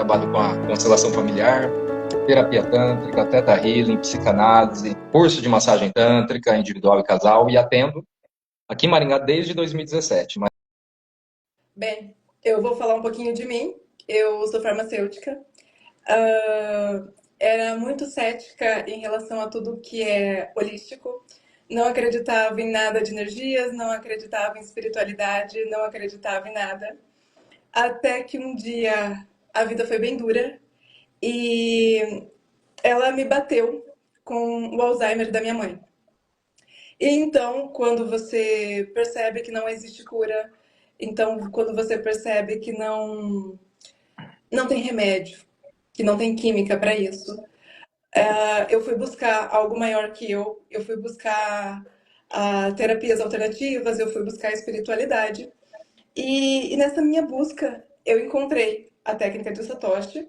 trabalho com a constelação familiar, terapia tântrica, teta healing, psicanálise, curso de massagem tântrica, individual e casal, e atendo aqui em Maringá desde 2017. Bem, eu vou falar um pouquinho de mim. Eu sou farmacêutica. Era muito cética em relação a tudo que é holístico. Não acreditava em nada de energias, não acreditava em espiritualidade, não acreditava em nada. Até que um dia a vida foi bem dura e ela me bateu com o Alzheimer da minha mãe. E então, quando você percebe que não existe cura, então quando você percebe que não tem remédio, que não tem química para isso, eu fui buscar algo maior que eu fui buscar terapias alternativas, eu fui buscar espiritualidade. E nessa minha busca, eu encontrei a técnica de Satoshi,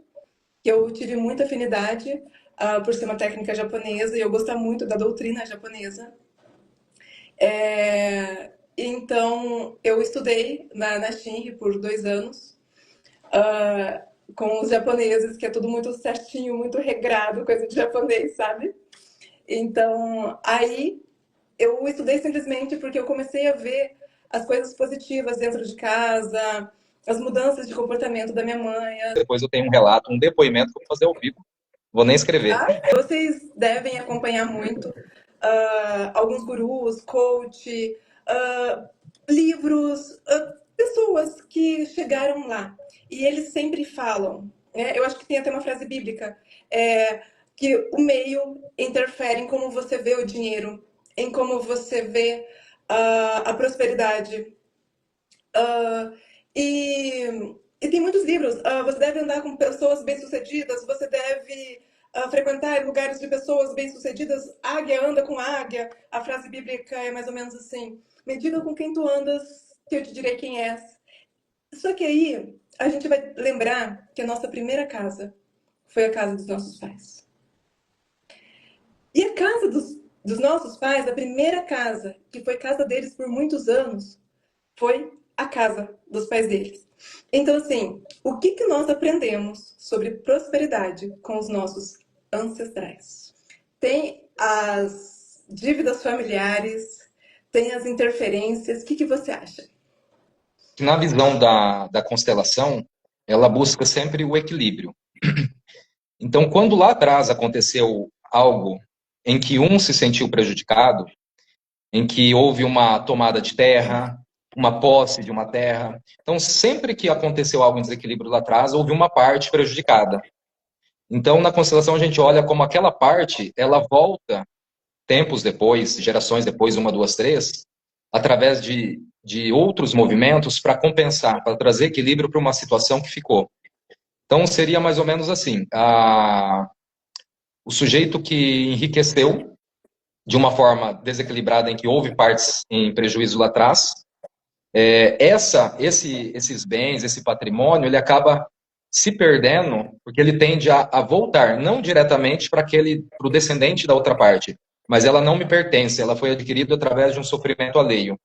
que eu tive muita afinidade por ser uma técnica japonesa e eu gosto muito da doutrina japonesa. Então, eu estudei na Shinri por 2 anos, com os japoneses, que é tudo muito certinho, muito regrado, coisa de japonês, sabe? Então, aí eu estudei simplesmente porque eu comecei a ver as coisas positivas dentro de casa, as mudanças de comportamento da minha mãe. Depois eu tenho um relato, um depoimento que eu vou fazer ao vivo. Vou nem escrever. Vocês devem acompanhar muito alguns gurus, coach, livros, pessoas que chegaram lá. E eles sempre falam, né? Eu acho que tem até uma frase bíblica, que o meio interfere em como você vê o dinheiro, em como você vê a prosperidade. E tem muitos livros. Você deve andar com pessoas bem-sucedidas, você deve frequentar lugares de pessoas bem-sucedidas. Águia anda com águia. A frase bíblica é mais ou menos assim: medida com quem tu andas, que eu te direi quem és. Só que aí a gente vai lembrar que a nossa primeira casa foi a casa dos nossos pais. E a casa dos nossos pais, a primeira casa, que foi casa deles por muitos anos, foi a casa dos pais deles. Então, assim, o que nós aprendemos sobre prosperidade com os nossos ancestrais? Tem as dívidas familiares, tem as interferências. O que você acha? Na visão da constelação, ela busca sempre o equilíbrio. Então, quando lá atrás aconteceu algo em que um se sentiu prejudicado, em que houve uma tomada de terra, uma posse de uma terra. Então, sempre que aconteceu algo em desequilíbrio lá atrás, houve uma parte prejudicada. Então, na constelação, a gente olha como aquela parte, ela volta tempos depois, gerações depois, uma, duas, três, através de outros movimentos para compensar, para trazer equilíbrio para uma situação que ficou. Então, seria mais ou menos assim, o sujeito que enriqueceu de uma forma desequilibrada, em que houve partes em prejuízo lá atrás, esses bens, esse patrimônio, ele acaba se perdendo, porque ele tende a voltar, não diretamente para o descendente da outra parte, mas ela não me pertence, ela foi adquirida através de um sofrimento alheio.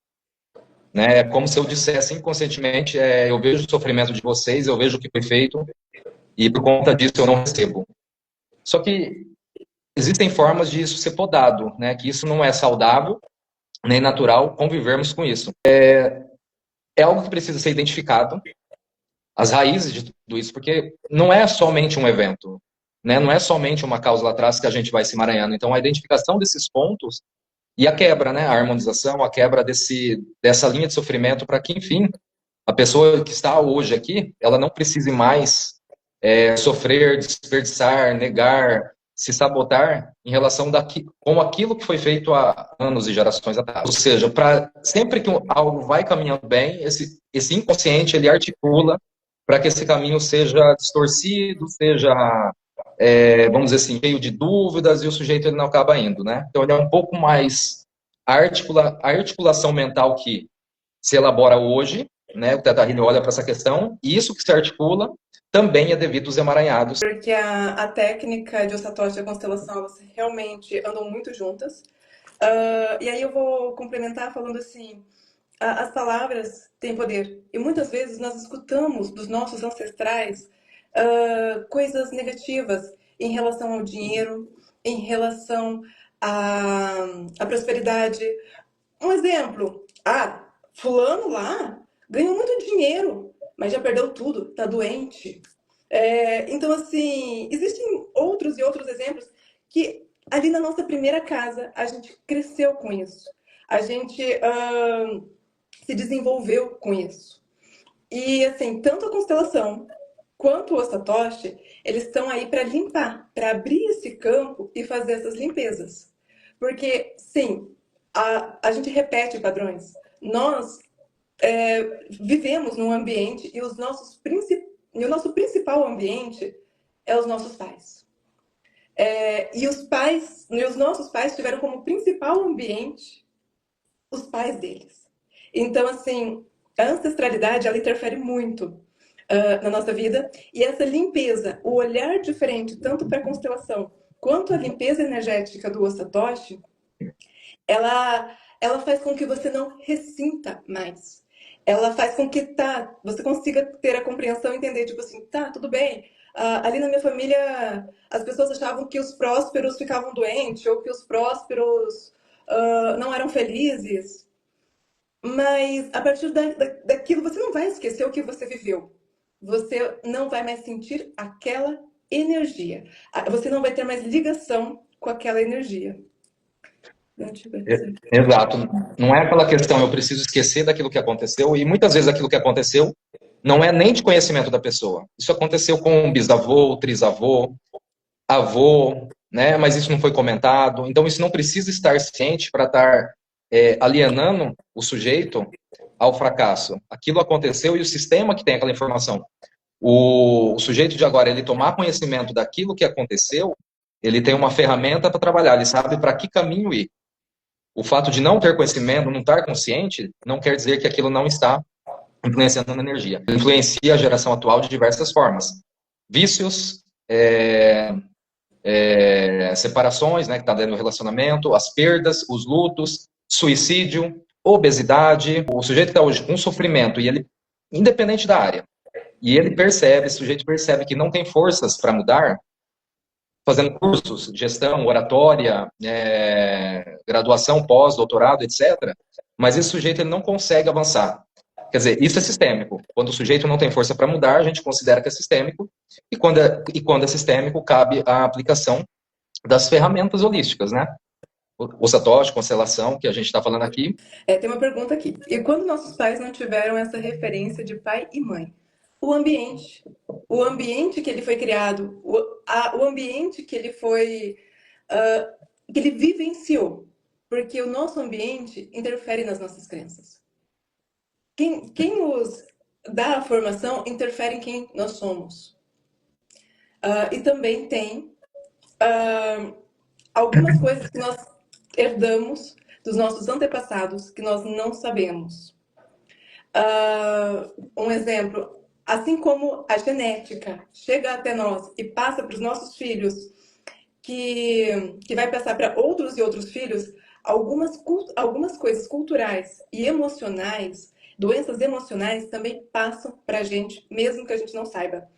Né? É como se eu dissesse inconscientemente, eu vejo o sofrimento de vocês, eu vejo o que foi feito, e por conta disso eu não recebo. Só que existem formas de isso ser podado, né? Que isso não é saudável, nem natural convivermos com isso. É algo que precisa ser identificado, as raízes de tudo isso, porque não é somente um evento, né? Não é somente uma causa lá atrás que a gente vai se emaranhando. Então, a identificação desses pontos e a quebra, né? A harmonização, a quebra dessa linha de sofrimento para que, enfim, a pessoa que está hoje aqui, ela não precise mais sofrer, desperdiçar, negar, se sabotar em relação com aquilo que foi feito há anos e gerações atrás. Ou seja, sempre que algo vai caminhando bem, esse inconsciente ele articula para que esse caminho seja distorcido, seja, vamos dizer assim, cheio de dúvidas e o sujeito ele não acaba indo, né? Então ele é um pouco mais a articulação mental que se elabora hoje, né? O Teta Healing olha para essa questão e isso que se articula também é devido aos emaranhados. Porque a técnica de Satoshi e a constelação, elas realmente andam muito juntas. E aí eu vou complementar falando assim, as palavras têm poder. E muitas vezes nós escutamos dos nossos ancestrais coisas negativas em relação ao dinheiro, em relação à prosperidade. Um exemplo, fulano lá ganhou muito dinheiro, mas já perdeu tudo, tá doente. Então, assim, existem outros e outros exemplos que ali na nossa primeira casa a gente cresceu com isso. A gente se desenvolveu com isso. E, assim, tanto a constelação quanto o Satoshi, eles estão aí para limpar, para abrir esse campo e fazer essas limpezas. Porque, sim, a gente repete padrões. Nós vivemos num ambiente e o nosso principal ambiente é os nossos pais. E os nossos pais tiveram como principal ambiente os pais deles. Então, assim, a ancestralidade, ela interfere muito na nossa vida. E essa limpeza, o olhar diferente, tanto para a constelação quanto a limpeza energética do Satoshi, ela faz com que você não ressinta mais. Ela faz com que você consiga ter a compreensão e entender, tipo assim, tudo bem. Ali na minha família, as pessoas achavam que os prósperos ficavam doentes ou que os prósperos não eram felizes. Mas a partir daquilo, você não vai esquecer o que você viveu. Você não vai mais sentir aquela energia. Você não vai ter mais ligação com aquela energia. Exato. Não é aquela questão, eu preciso esquecer daquilo que aconteceu, e muitas vezes aquilo que aconteceu não é nem de conhecimento da pessoa. Isso aconteceu com um bisavô, trisavô, avô, né? Mas isso não foi comentado. Então, isso não precisa estar ciente para estar alienando o sujeito ao fracasso. Aquilo aconteceu e o sistema que tem aquela informação. O sujeito de agora, ele tomar conhecimento daquilo que aconteceu, ele tem uma ferramenta para trabalhar, ele sabe para que caminho ir. O fato de não ter conhecimento, não estar consciente, não quer dizer que aquilo não está influenciando na energia. Ele influencia a geração atual de diversas formas. Vícios, separações, né, que está dentro do relacionamento, as perdas, os lutos, suicídio, obesidade. O sujeito está hoje com sofrimento, e ele, independente da área, e ele percebe, o sujeito percebe que não tem forças para mudar, fazendo cursos, gestão, oratória, graduação, pós, doutorado, etc. Mas esse sujeito ele não consegue avançar. Quer dizer, isso é sistêmico. Quando o sujeito não tem força para mudar, a gente considera que é sistêmico, e quando é sistêmico, cabe a aplicação das ferramentas holísticas, né? O Satoshi, constelação, que a gente está falando aqui. Tem uma pergunta aqui. E quando nossos pais não tiveram essa referência de pai e mãe? O ambiente que ele foi criado, o ambiente que ele foi, que ele vivenciou. Porque o nosso ambiente interfere nas nossas crenças. Quem nos dá a formação interfere em quem nós somos. E também tem algumas coisas que nós herdamos dos nossos antepassados que nós não sabemos. Um exemplo, assim como a genética chega até nós e passa para os nossos filhos, que vai passar para outros e outros filhos, algumas coisas culturais e emocionais, doenças emocionais também passam para a gente, mesmo que a gente não saiba.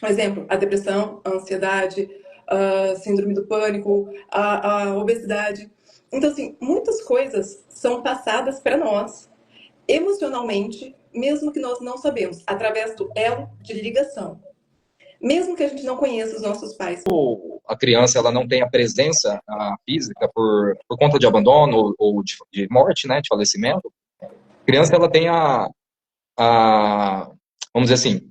Por exemplo, a depressão, a ansiedade, a síndrome do pânico, a obesidade. Então, assim, muitas coisas são passadas para nós emocionalmente, mesmo que nós não sabemos, através do elo de ligação. Mesmo que a gente não conheça os nossos pais. A criança ela não tem a presença física por conta de abandono ou de morte, né, de falecimento. A criança ela tem vamos dizer assim,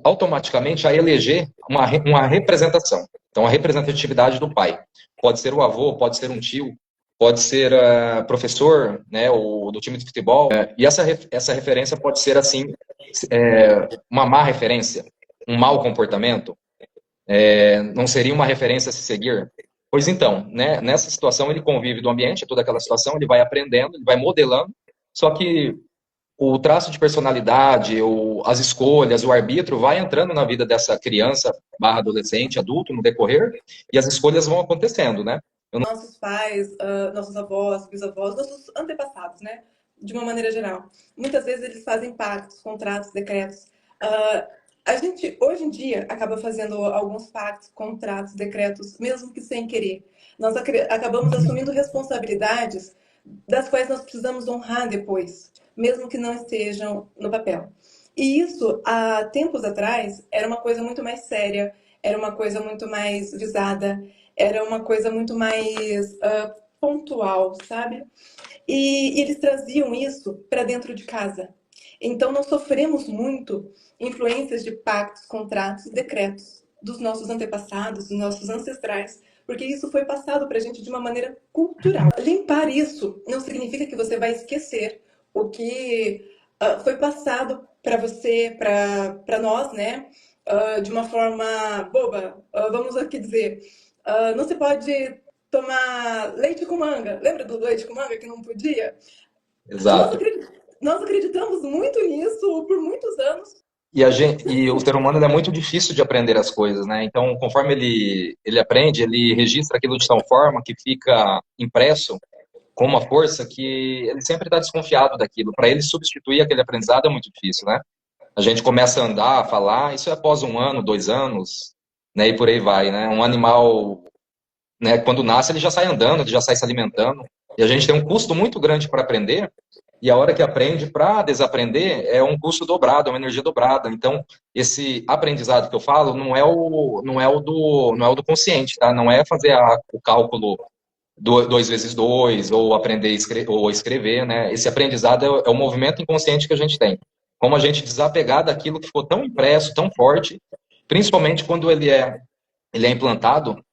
automaticamente a eleger uma representação. Então, a representatividade do pai. Pode ser o avô, pode ser um tio, pode ser professor, né, ou do time de futebol. E essa referência pode ser, assim, uma má referência, um mau comportamento. Não seria uma referência a se seguir? Pois então, né, nessa situação ele convive do ambiente, toda aquela situação, ele vai aprendendo, ele vai modelando, só que o traço de personalidade, as escolhas, o arbítrio vai entrando na vida dessa criança, barra adolescente, adulto, no decorrer, e as escolhas vão acontecendo, né? Nossos pais, nossos avós, bisavós, nossos antepassados, né? De uma maneira geral. Muitas vezes eles fazem pactos, contratos, decretos. A gente, hoje em dia, acaba fazendo alguns pactos, contratos, decretos, mesmo que sem querer. Nós acabamos assumindo responsabilidades das quais nós precisamos honrar depois, mesmo que não estejam no papel. E isso, há tempos atrás, era uma coisa muito mais séria, era uma coisa muito mais visada, era uma coisa muito mais pontual, sabe? E eles traziam isso para dentro de casa. Então, nós sofremos muito influências de pactos, contratos, decretos dos nossos antepassados, dos nossos ancestrais, porque isso foi passado para a gente de uma maneira cultural. Limpar isso não significa que você vai esquecer o que foi passado para você, para nós, né? De uma forma boba. Vamos aqui dizer, não se pode tomar leite com manga. Lembra do leite com manga que não podia? Nós, Exato. nós acreditamos muito nisso por muitos anos. E o ser humano é muito difícil de aprender as coisas, né? Então, conforme ele aprende, ele registra aquilo de tal forma que fica impresso com uma força que ele sempre está desconfiado daquilo. Para ele substituir aquele aprendizado é muito difícil, né? A gente começa a andar, a falar, isso é após 1 ano, 2 anos, né? E por aí vai, né? Um animal, né? Quando nasce, ele já sai andando, ele já sai se alimentando. E a gente tem um custo muito grande para aprender. E a hora que aprende para desaprender é um custo dobrado, é uma energia dobrada. Então, esse aprendizado que eu falo não é o do consciente, tá? Não é fazer o cálculo 2 × 2 ou aprender ou escrever, né? Esse aprendizado é o movimento inconsciente que a gente tem. Como a gente desapegar daquilo que ficou tão impresso, tão forte, principalmente quando ele é implantado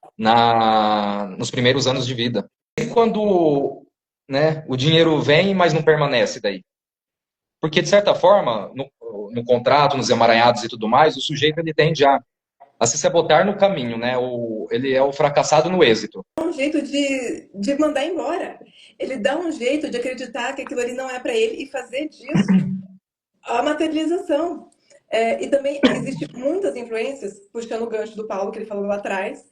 nos primeiros anos de vida. E quando, né, o dinheiro vem, mas não permanece daí. Porque, de certa forma, no contrato, nos emaranhados e tudo mais, o sujeito ele tende a se sabotar no caminho, né? Ele é o fracassado no êxito. Dá um jeito de mandar embora. Ele dá um jeito de acreditar que aquilo ali não é para ele e fazer disso a materialização. E também existe muitas influências, puxando o gancho do Paulo, que ele falou lá atrás,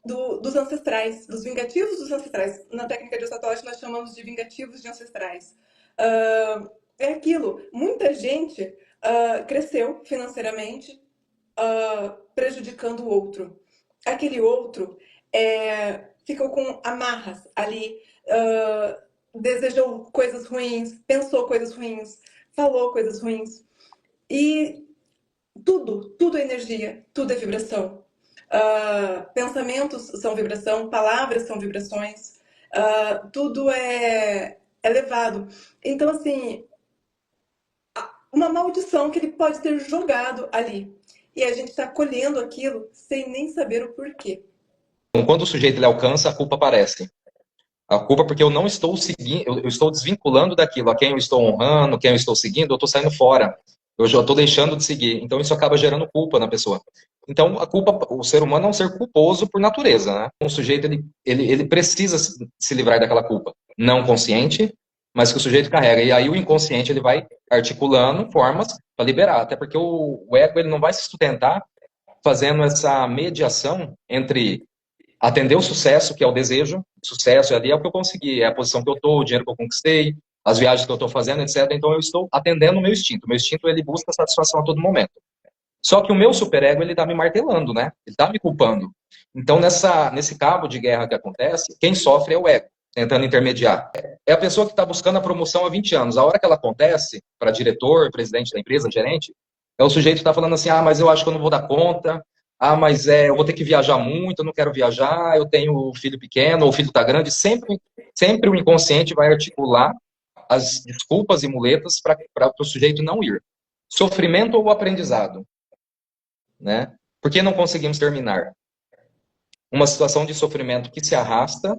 dos ancestrais, dos vingativos dos ancestrais. Na técnica de Satoshi, nós chamamos de vingativos de ancestrais. É aquilo. Muita gente cresceu financeiramente prejudicando o outro. Aquele outro ficou com amarras ali, desejou coisas ruins, pensou coisas ruins, falou coisas ruins. E tudo é energia, tudo é vibração. Pensamentos são vibração, palavras são vibrações, tudo é levado. Então, assim, uma maldição que ele pode ter jogado ali. E a gente está colhendo aquilo sem nem saber o porquê. Quando o sujeito ele alcança, a culpa aparece. A culpa porque eu não estou seguindo, eu estou desvinculando daquilo, a quem eu estou honrando, quem eu estou seguindo, eu estou saindo fora. Eu já estou deixando de seguir. Então isso acaba gerando culpa na pessoa. Então a culpa, o ser humano é um ser culposo por natureza, né? O sujeito ele precisa se livrar daquela culpa, não consciente, mas que o sujeito carrega. E aí o inconsciente ele vai articulando formas para liberar, até porque o ego ele não vai se sustentar fazendo essa mediação entre atender o sucesso, que é o desejo, sucesso ali é o que eu consegui, é a posição que eu estou, o dinheiro que eu conquistei, as viagens que eu estou fazendo, etc. Então eu estou atendendo o meu instinto. O meu instinto ele busca satisfação a todo momento. Só que o meu superego ele está me martelando, né? Ele está me culpando. Então nesse cabo de guerra que acontece, quem sofre é o ego, tentando intermediar. É a pessoa que está buscando a promoção há 20 anos. A hora que ela acontece, para diretor, presidente da empresa, gerente, é o sujeito que está falando assim, mas eu acho que eu não vou dar conta, mas eu vou ter que viajar muito, eu não quero viajar, eu tenho filho pequeno, ou o filho está grande. Sempre o inconsciente vai articular as desculpas e muletas para o sujeito não ir. Sofrimento ou aprendizado? Né? Por que não conseguimos terminar? Uma situação de sofrimento que se arrasta,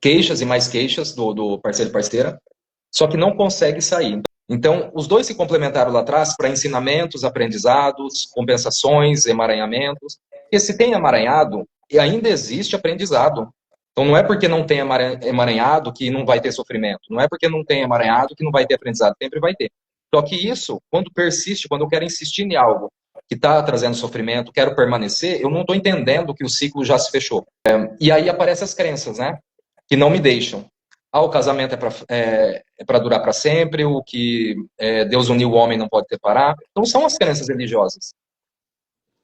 queixas e mais queixas do parceiro e parceira, só que não consegue sair. Então, os dois se complementaram lá atrás para ensinamentos, aprendizados, compensações, emaranhamentos. Porque se tem emaranhado, ainda existe aprendizado. Então, não é porque não tem emaranhado que não vai ter sofrimento. Não é porque não tem emaranhado que não vai ter aprendizado. Sempre vai ter. Só que isso, quando persiste, quando eu quero insistir em algo que está trazendo sofrimento, quero permanecer, eu não estou entendendo que o ciclo já se fechou. E aí aparecem as crenças, né? Que não me deixam. O casamento é para durar para sempre, o que Deus uniu o homem não pode separar. Então são as crenças religiosas.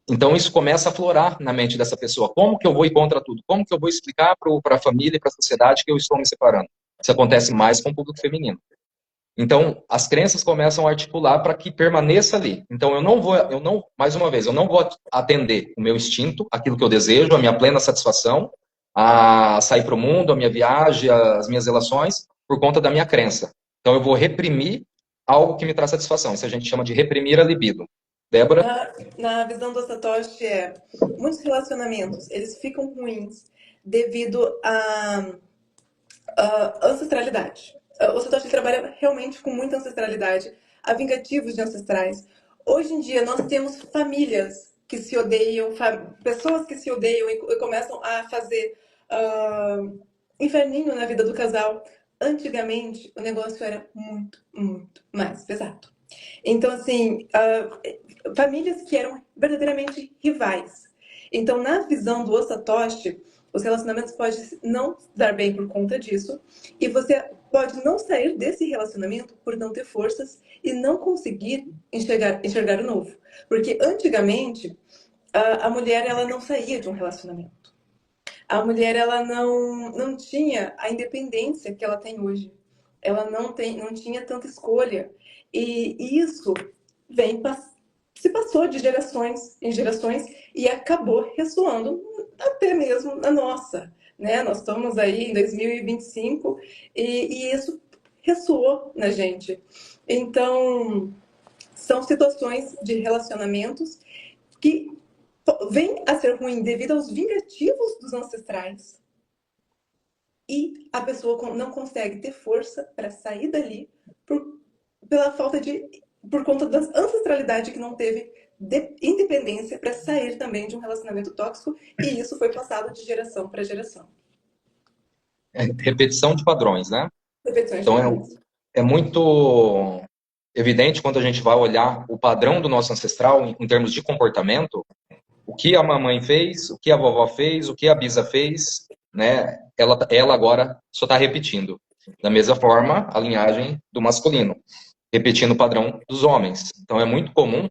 Então isso começa a aflorar na mente dessa pessoa. Como que eu vou ir contra tudo? Como que eu vou explicar para a família e para a sociedade que eu estou me separando? Isso acontece mais com o público feminino. Então, as crenças começam a articular para que permaneça ali. Então, mais uma vez, eu não vou atender o meu instinto, aquilo que eu desejo, a minha plena satisfação, a sair para o mundo, a minha viagem, as minhas relações, por conta da minha crença. Então, eu vou reprimir algo que me traz satisfação. Isso a gente chama de reprimir a libido. Débora? Na visão do Satoshi, muitos relacionamentos, eles ficam ruins devido à ancestralidade. O Satoshi trabalha realmente com muita ancestralidade, há vingativos de ancestrais. Hoje em dia, nós temos famílias que se odeiam, pessoas que se odeiam e começam a fazer inferninho na vida do casal. Antigamente, o negócio era muito, muito mais pesado. Então, assim, famílias que eram verdadeiramente rivais. Então, na visão do Satoshi, os relacionamentos podem não dar bem por conta disso, e você pode não sair desse relacionamento por não ter forças e não conseguir enxergar o novo. Porque antigamente, a mulher ela não saía de um relacionamento. A mulher ela não tinha a independência que ela tem hoje. Ela não tinha tanta escolha. E isso se passou de gerações em gerações e acabou ressoando até mesmo na nossa. Né? Nós estamos aí em 2025 e isso ressoou na gente. Então, são situações de relacionamentos que vêm a ser ruim devido aos vingativos dos ancestrais. E a pessoa não consegue ter força para sair dali por conta da ancestralidade que não teve independência para sair também de um relacionamento tóxico, e isso foi passado de geração para geração. Repetição de padrões, né? Repetições de Então padrões. é muito evidente quando a gente vai olhar o padrão do nosso ancestral em termos de comportamento, o que a mamãe fez, o que a vovó fez, o que a bisa fez, né? Ela agora só está repetindo. Da mesma forma, a linhagem do masculino, repetindo o padrão dos homens. Então é muito comum,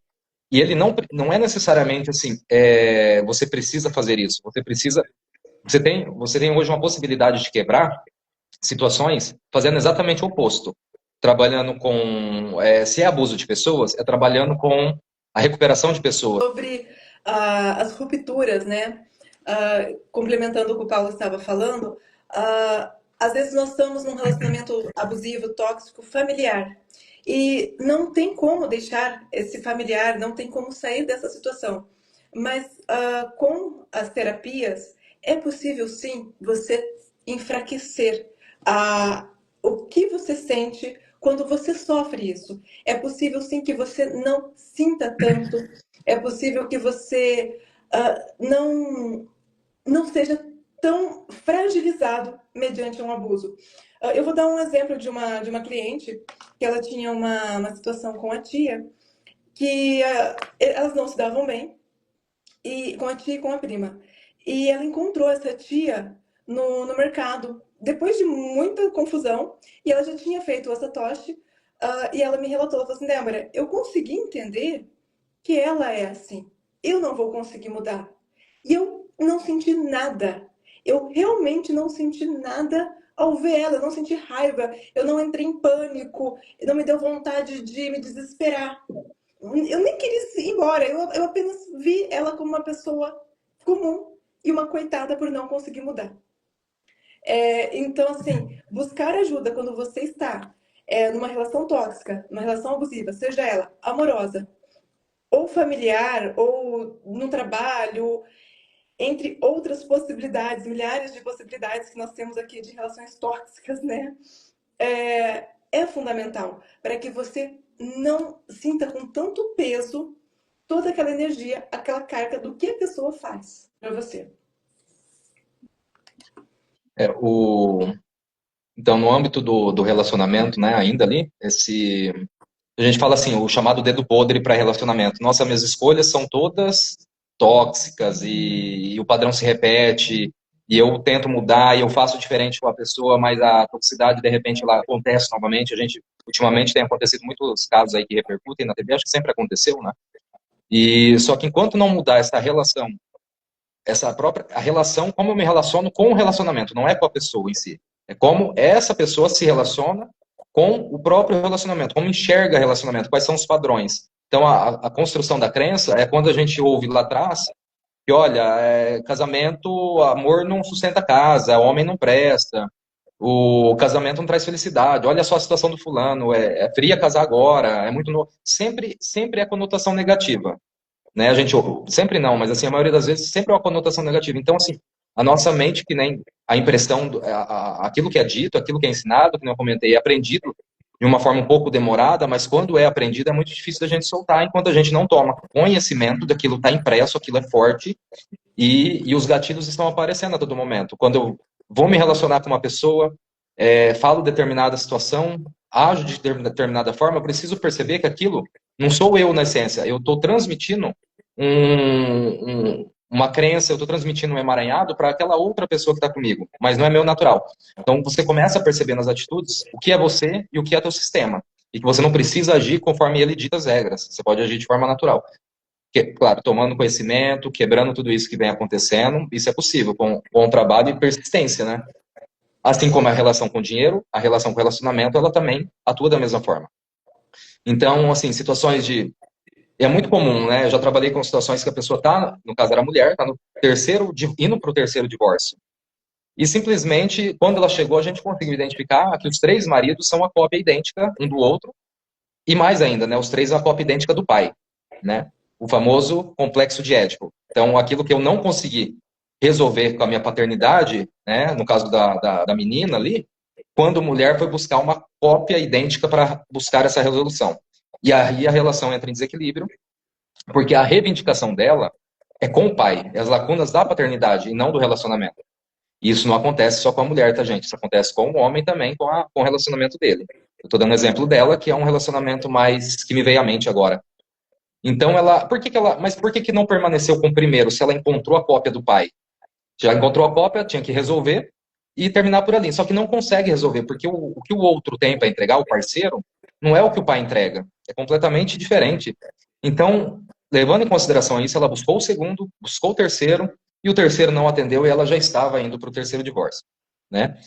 e ele não é necessariamente assim, você precisa fazer isso, você tem hoje uma possibilidade de quebrar situações fazendo exatamente o oposto. Trabalhando com, se é abuso de pessoas, é trabalhando com a recuperação de pessoas. Sobre as rupturas, né? Complementando o que o Paulo estava falando, às vezes nós estamos num relacionamento abusivo, tóxico, familiar. E não tem como deixar esse familiar, não tem como sair dessa situação. Mas com as terapias, é possível sim você enfraquecer o que você sente quando você sofre isso. É possível sim que você não sinta tanto, é possível que você não seja tão fragilizado mediante um abuso. Eu vou dar um exemplo de uma cliente que ela tinha uma situação com a tia, que elas não se davam bem, e com a tia e com a prima. E ela encontrou essa tia no mercado, depois de muita confusão, e ela já tinha feito o Satoshi, e ela me relatou, ela falou assim, Débora, eu consegui entender que ela é assim. Eu não vou conseguir mudar. E eu não senti nada. Eu realmente não senti nada ao ver ela. Eu não senti raiva. Eu não entrei em pânico. Não me deu vontade de me desesperar. Eu nem queria ir embora. Eu apenas vi ela como uma pessoa comum e uma coitada por não conseguir mudar. Então, assim, buscar ajuda quando você está numa relação tóxica, numa relação abusiva, seja ela amorosa, ou familiar, ou no trabalho, entre outras possibilidades, milhares de possibilidades que nós temos aqui de relações tóxicas, né? É fundamental para que você não sinta com tanto peso toda aquela energia, aquela carga do que a pessoa faz para você. Então, no âmbito do relacionamento, né, ainda ali, a gente fala assim, o chamado dedo podre para relacionamento. Nossa, minhas escolhas são todas tóxicas e o padrão se repete. e eu tento mudar, e eu faço diferente com a pessoa, mas a toxicidade, de repente, ela acontece novamente. A gente, ultimamente, tem acontecido muitos casos aí que repercutem na TV, acho que sempre aconteceu, né? E só que enquanto não mudar essa relação, a relação, como eu me relaciono com o relacionamento, não é com a pessoa em si, é como essa pessoa se relaciona com o próprio relacionamento, como enxerga relacionamento, quais são os padrões. Então, a construção da crença é quando a gente ouve lá atrás que, olha, casamento, amor não sustenta a casa, homem não presta, o casamento não traz felicidade, olha só a situação do fulano, é fria casar agora, é muito novo. Sempre é conotação negativa, né? A gente, sempre não, mas assim, a maioria das vezes sempre é uma conotação negativa. Então, assim, a nossa mente, que nem a impressão, aquilo que é dito, aquilo que é ensinado, que eu comentei, é aprendido de uma forma um pouco demorada, mas quando é aprendido é muito difícil da gente soltar, enquanto a gente não toma conhecimento daquilo está impresso, aquilo é forte, e os gatilhos estão aparecendo a todo momento. Quando eu vou me relacionar com uma pessoa, falo determinada situação, ajo de determinada forma, eu preciso perceber que aquilo não sou eu na essência, eu estou transmitindo uma crença, eu estou transmitindo um emaranhado para aquela outra pessoa que está comigo, mas não é meu natural. Então você começa a perceber nas atitudes o que é você e o que é teu sistema, e que você não precisa agir conforme ele dita as regras, você pode agir de forma natural. Claro, tomando conhecimento, quebrando tudo isso que vem acontecendo, isso é possível com trabalho e persistência, né? Assim como a relação com o dinheiro, a relação com o relacionamento, ela também atua da mesma forma. Então, assim, situações de... É muito comum, né? Eu já trabalhei com situações que a pessoa tá, no caso era mulher, tá no terceiro, indo para o terceiro divórcio. E simplesmente, quando ela chegou, a gente conseguiu identificar que os três maridos são a cópia idêntica um do outro, e mais ainda, né? Os três são a cópia idêntica do pai, né? O famoso complexo de Édipo. Então, aquilo que eu não consegui resolver com a minha paternidade, né? No caso da menina ali, quando mulher foi buscar uma cópia idêntica para buscar essa resolução. E aí a relação entra em desequilíbrio, porque a reivindicação dela é com o pai, é as lacunas da paternidade e não do relacionamento. E isso não acontece só com a mulher, tá, gente? Isso acontece com o homem também, com o relacionamento dele. Eu tô dando um exemplo dela, que é um relacionamento mais que me veio à mente agora. Então mas por que não permaneceu com o primeiro, se ela encontrou a cópia do pai? Já encontrou a cópia, tinha que resolver e terminar por ali. Só que não consegue resolver, porque o que o outro tem para entregar, o parceiro, não é o que o pai entrega. É completamente diferente. Então, levando em consideração isso, ela buscou o segundo, buscou o terceiro, e o terceiro não atendeu e ela já estava indo para o terceiro divórcio, né?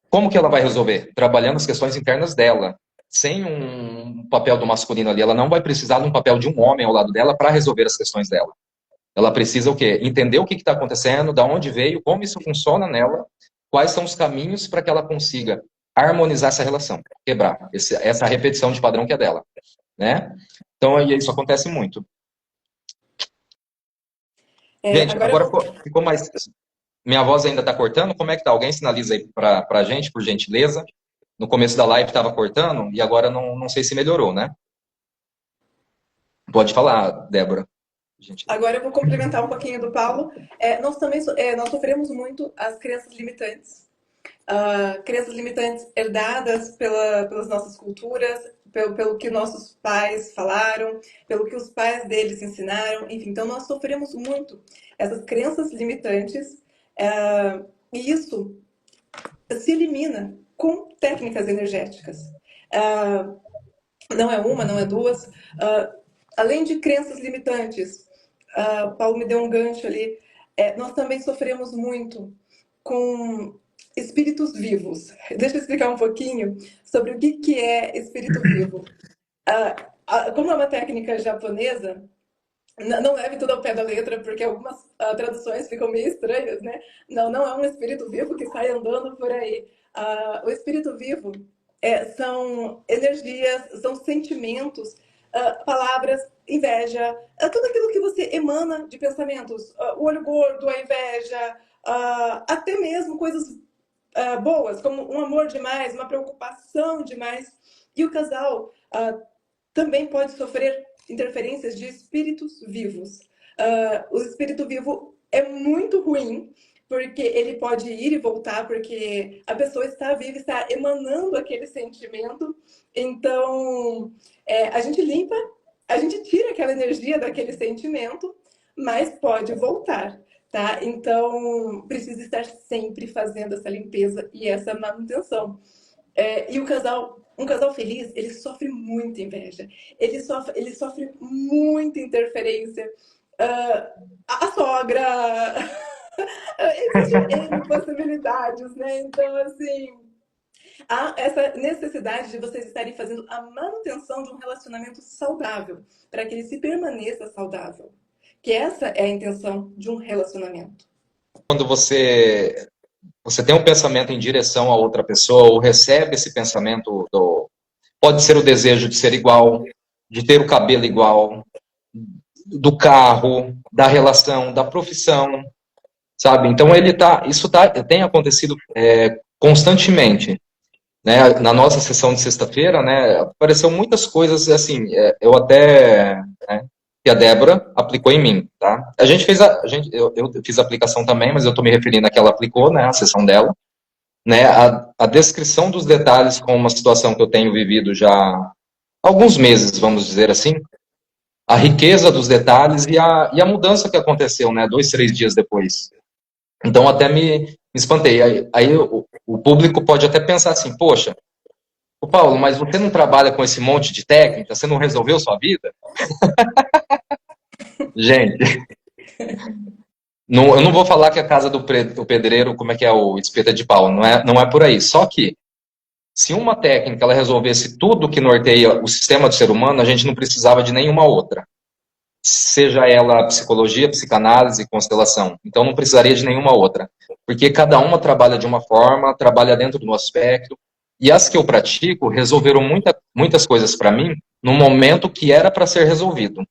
Como que ela vai resolver? Trabalhando as questões internas dela. Sem um papel do masculino ali, ela não vai precisar de um papel de um homem ao lado dela para resolver as questões dela. Ela precisa o quê? Entender o que está acontecendo, da onde veio, como isso funciona nela, quais são os caminhos para que ela consiga harmonizar essa relação, quebrar essa repetição de padrão que é dela, né? Então, isso acontece muito. Gente, agora ficou mais... Minha voz ainda está cortando? Como é que tá? Alguém sinaliza aí para a gente, por gentileza? No começo da live estava cortando e agora não sei se melhorou, né? Pode falar, Débora. Agora eu vou complementar um pouquinho do Paulo. Nós também nós sofremos muito as crenças limitantes. Crenças limitantes herdadas pelas nossas culturas, pelo que nossos pais falaram, pelo que os pais deles ensinaram, enfim. Então nós sofremos muito essas crenças limitantes, e isso se elimina com técnicas energéticas. Não é uma, não é duas. Além de crenças limitantes, Paulo me deu um gancho ali, nós também sofremos muito com espíritos vivos. Deixa eu explicar um pouquinho sobre o que é espírito vivo. Como é uma técnica japonesa, não leve tudo ao pé da letra, porque algumas traduções ficam meio estranhas, né? Não é um espírito vivo que sai andando por aí. O espírito vivo são energias, são sentimentos, palavras, inveja, tudo aquilo que você emana de pensamentos. O olho gordo, a inveja, até mesmo coisas boas, como um amor demais, uma preocupação demais. E o casal também pode sofrer interferências de espíritos vivos. O espírito vivo é muito ruim, porque ele pode ir e voltar, porque a pessoa está viva, está emanando aquele sentimento. Então, a gente limpa, a gente tira aquela energia daquele sentimento, mas pode voltar. tá? Então, precisa estar sempre fazendo essa limpeza e essa manutenção. E um casal feliz, ele sofre muita inveja, ele sofre muita interferência. A sogra, existem N possibilidades, né? Então, assim, há essa necessidade de vocês estarem fazendo a manutenção de um relacionamento saudável, para que ele se permaneça saudável. Que essa é a intenção de um relacionamento. Quando você tem um pensamento em direção a outra pessoa, ou recebe esse pensamento, pode ser o desejo de ser igual, de ter o cabelo igual, do carro, da relação, da profissão, sabe? Então tem acontecido constantemente, né? Na nossa sessão de sexta-feira, né? Apareceu muitas coisas assim. Eu até, né, que a Débora aplicou em mim, tá? A gente fez eu fiz a aplicação também, mas eu estou me referindo a que ela aplicou, né? A sessão dela, né? A descrição dos detalhes com uma situação que eu tenho vivido já há alguns meses, vamos dizer assim, a riqueza dos detalhes e a mudança que aconteceu, né? 2, 3 dias depois. Então, até me espantei. Aí o público pode até pensar assim, poxa, ô Paulo, mas você não trabalha com esse monte de técnica? Você não resolveu sua vida? Gente, eu não vou falar que a casa do pedreiro, como é que é o espeta de pau, não é por aí. Só que, se uma técnica ela resolvesse tudo que norteia o sistema do ser humano, a gente não precisava de nenhuma outra. Seja ela psicologia, psicanálise, constelação. Então, não precisaria de nenhuma outra. Porque cada uma trabalha de uma forma, trabalha dentro do aspecto. E as que eu pratico resolveram muitas coisas para mim no momento que era para ser resolvido.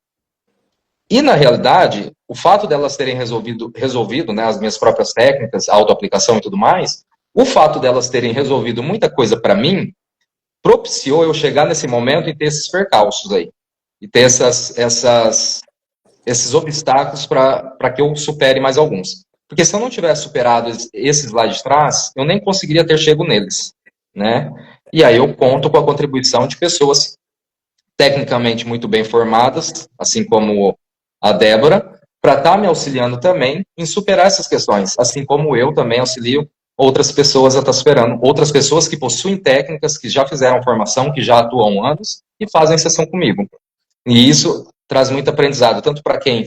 E, na realidade, o fato delas terem resolvido, né, as minhas próprias técnicas, autoaplicação e tudo mais, o fato delas terem resolvido muita coisa para mim, propiciou eu chegar nesse momento e ter esses percalços aí. E ter esses obstáculos para que eu supere mais alguns. Porque se eu não tivesse superado esses lá de trás, eu nem conseguiria ter chego neles, né? E aí eu conto com a contribuição de pessoas tecnicamente muito bem formadas, assim como a Débora, para estar me auxiliando também em superar essas questões, assim como eu também auxilio outras pessoas a estar superando, outras pessoas que possuem técnicas, que já fizeram formação, que já atuam anos e fazem sessão comigo. E isso traz muito aprendizado, tanto para quem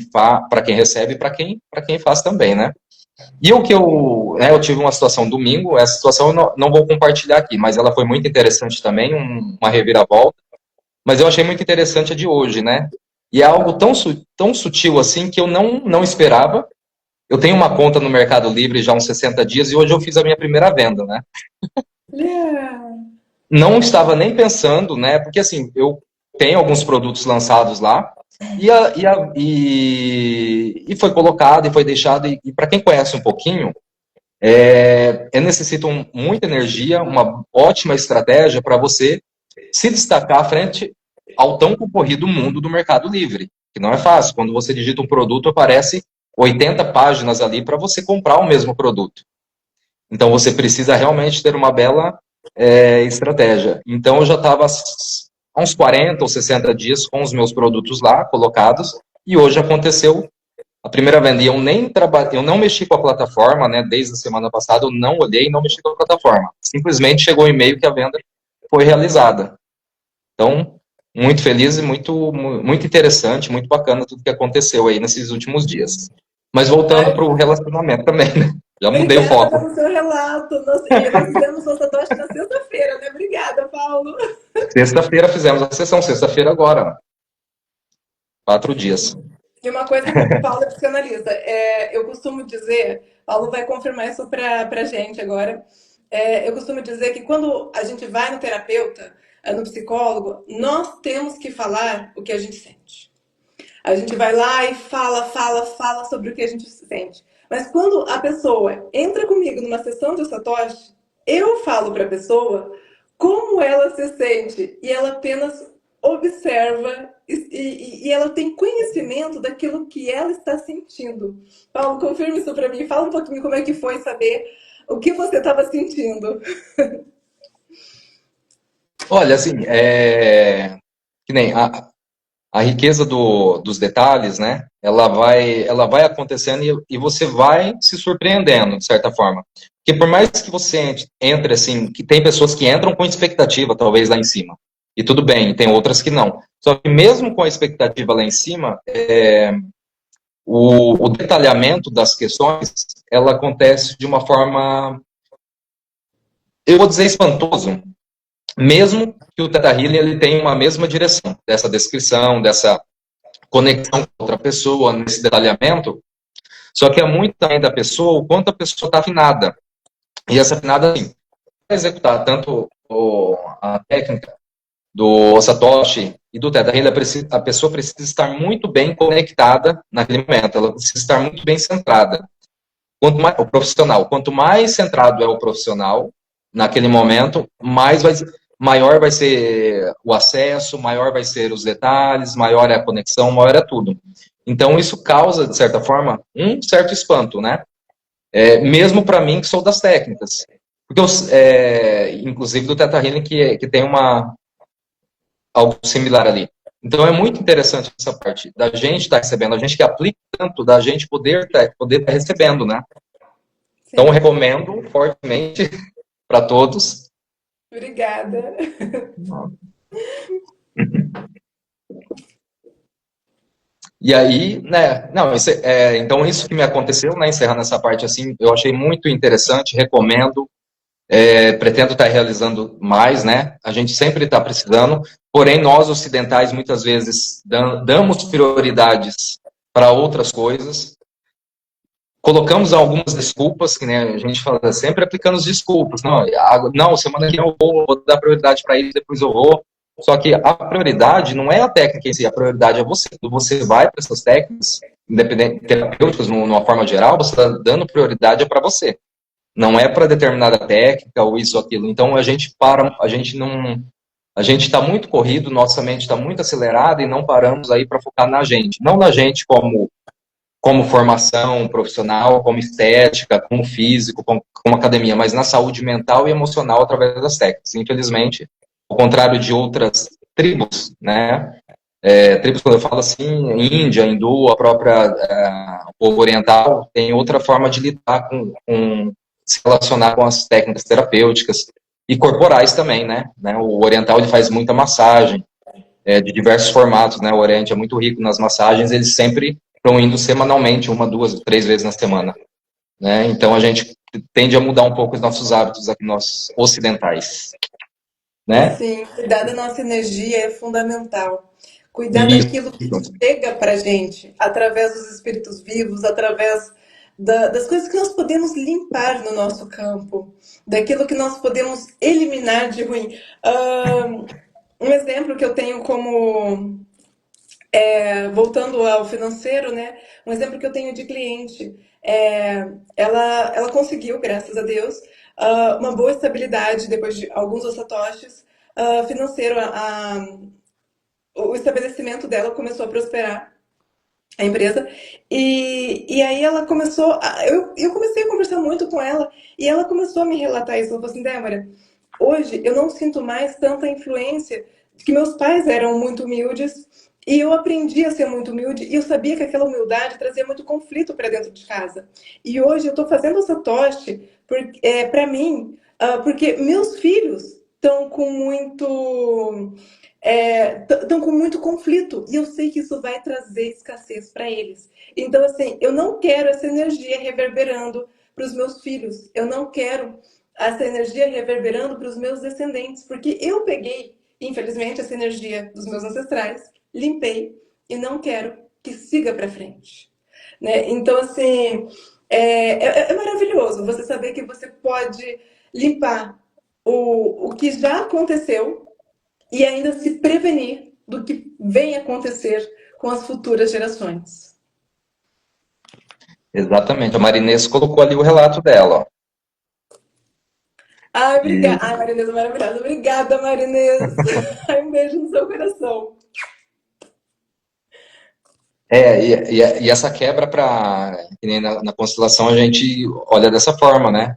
recebe e para quem faz também, né? E o que eu tive uma situação domingo, essa situação eu não vou compartilhar aqui, mas ela foi muito interessante também, uma reviravolta, mas eu achei muito interessante a de hoje, né? E é algo tão sutil assim que eu não esperava. Eu tenho uma conta no Mercado Livre já há uns 60 dias e hoje eu fiz a minha primeira venda, né? Yeah. Não estava nem pensando, né? Porque assim, eu tenho alguns produtos lançados lá e foi colocado e foi deixado. E para quem conhece um pouquinho, necessita muita energia, uma ótima estratégia para você se destacar frente ao tão concorrido mundo do Mercado Livre, que não é fácil. Quando você digita um produto, aparece 80 páginas ali para você comprar o mesmo produto. Então, você precisa realmente ter uma bela estratégia. Então, eu já estava há uns 40 ou 60 dias com os meus produtos lá, colocados, e hoje aconteceu a primeira venda. E eu não mexi com a plataforma, né? Desde a semana passada, eu não olhei e não mexi com a plataforma. Simplesmente chegou o e-mail que a venda foi realizada. Então, muito feliz e muito interessante, muito bacana tudo que aconteceu aí nesses últimos dias. Mas voltando para o relacionamento também, né? Já mudei o Obrigada foco. pelo seu relato. Nós fizemos nossa tocha na sexta-feira, né? Obrigada, Paulo. Sexta-feira fizemos a sessão, sexta-feira agora. 4 dias. E uma coisa que o Paulo é psicanalista, eu costumo dizer, Paulo vai confirmar isso pra gente agora. Eu costumo dizer que quando a gente vai no terapeuta, no psicólogo, nós temos que falar o que a gente sente. A gente vai lá e fala sobre o que a gente sente. Mas quando a pessoa entra comigo numa sessão de satoshi, eu falo para a pessoa como ela se sente e ela apenas observa e ela tem conhecimento daquilo que ela está sentindo. Paulo, confirme isso para mim. Fala um pouquinho como é que foi saber o que você estava sentindo. Olha, assim, que nem a riqueza dos detalhes, né? Ela vai acontecendo e você vai se surpreendendo, de certa forma. Porque por mais que você entre assim, que tem pessoas que entram com expectativa, talvez lá em cima, e tudo bem, tem outras que não. Só que mesmo com a expectativa lá em cima, o detalhamento das questões, ela acontece de uma forma, eu vou dizer espantoso, mesmo que o Theta Healing ele tenha uma mesma direção, dessa descrição, dessa conexão com outra pessoa, nesse detalhamento, só que é muito também da pessoa, o quanto a pessoa está afinada. E essa afinada, assim, para executar tanto a técnica do Satoshi e do Theta Healing, a pessoa precisa estar muito bem conectada naquele momento, ela precisa estar muito bem centrada. Quanto mais, o profissional, quanto mais centrado é o profissional naquele momento, maior vai ser o acesso, maior vai ser os detalhes, maior é a conexão, maior é tudo. Então, isso causa, de certa forma, um certo espanto, né? Mesmo para mim, que sou das técnicas. Porque, inclusive, do Theta Healing, que tem algo similar ali. Então, é muito interessante essa parte da gente estar recebendo, a gente que aplica tanto, da gente poder estar recebendo, né? Então, recomendo fortemente para todos. Obrigada. E aí, né, não, então isso que me aconteceu, né, encerrando essa parte assim, eu achei muito interessante, recomendo, pretendo estar realizando mais, né, a gente sempre está precisando, porém nós ocidentais muitas vezes damos prioridades para outras coisas, colocamos algumas desculpas, que né, a gente fala, sempre aplicando as desculpas, não, semana que vem eu vou dar prioridade para isso, depois eu vou. Só que a prioridade não é a técnica em si, a prioridade é você. Quando você vai para essas técnicas, independente terapêuticas, numa forma geral, você está dando prioridade para você. Não é para determinada técnica ou isso ou aquilo. Então a gente está muito corrido, nossa mente está muito acelerada e não paramos aí para focar na gente. Não na gente como formação profissional, como estética, como físico, como academia, mas na saúde mental e emocional através das técnicas. Infelizmente, ao contrário de outras tribos, né? Tribos, quando eu falo assim, Índia, Hindu, a própria o povo oriental, tem outra forma de lidar se relacionar com as técnicas terapêuticas e corporais também, né? O oriental ele faz muita massagem, de diversos formatos, né? O Oriente é muito rico nas massagens, eles sempre estão indo semanalmente, 1, 2, 3 vezes na semana, né? Então a gente tende a mudar um pouco os nossos hábitos aqui, nós ocidentais, né? Sim, cuidar da nossa energia é fundamental. Cuidar Isso. daquilo que chega para gente através dos espíritos vivos, através das coisas que nós podemos limpar no nosso campo, daquilo que nós podemos eliminar de ruim. Um exemplo que eu tenho como voltando ao financeiro, né? Um exemplo que eu tenho de cliente, ela conseguiu, graças a Deus, uma boa estabilidade depois de alguns satoshis financeiro. O estabelecimento dela começou a prosperar, a empresa, e aí ela começou. Eu comecei a conversar muito com ela e ela começou a me relatar isso. Ela falou assim: Débora, hoje eu não sinto mais tanta influência, que meus pais eram muito humildes e eu aprendi a ser muito humilde e eu sabia que aquela humildade trazia muito conflito para dentro de casa. E hoje eu estou fazendo essa toste para mim, porque meus filhos estão com muito conflito e eu sei que isso vai trazer escassez para eles. Então, assim, eu não quero essa energia reverberando para os meus filhos. Eu não quero essa energia reverberando para os meus descendentes, porque eu peguei, infelizmente, essa energia dos meus ancestrais, limpei e não quero que siga para frente, né? Então, assim, é maravilhoso você saber que você pode limpar o que já aconteceu e ainda se prevenir do que vem acontecer com as futuras gerações. Exatamente. A Marinês colocou ali o relato dela, ó. Ai, obrigada. Ai, Marinês, maravilhosa. Obrigada, Marinês. Ai, um beijo no seu coração. E essa quebra na constelação a gente olha dessa forma, né?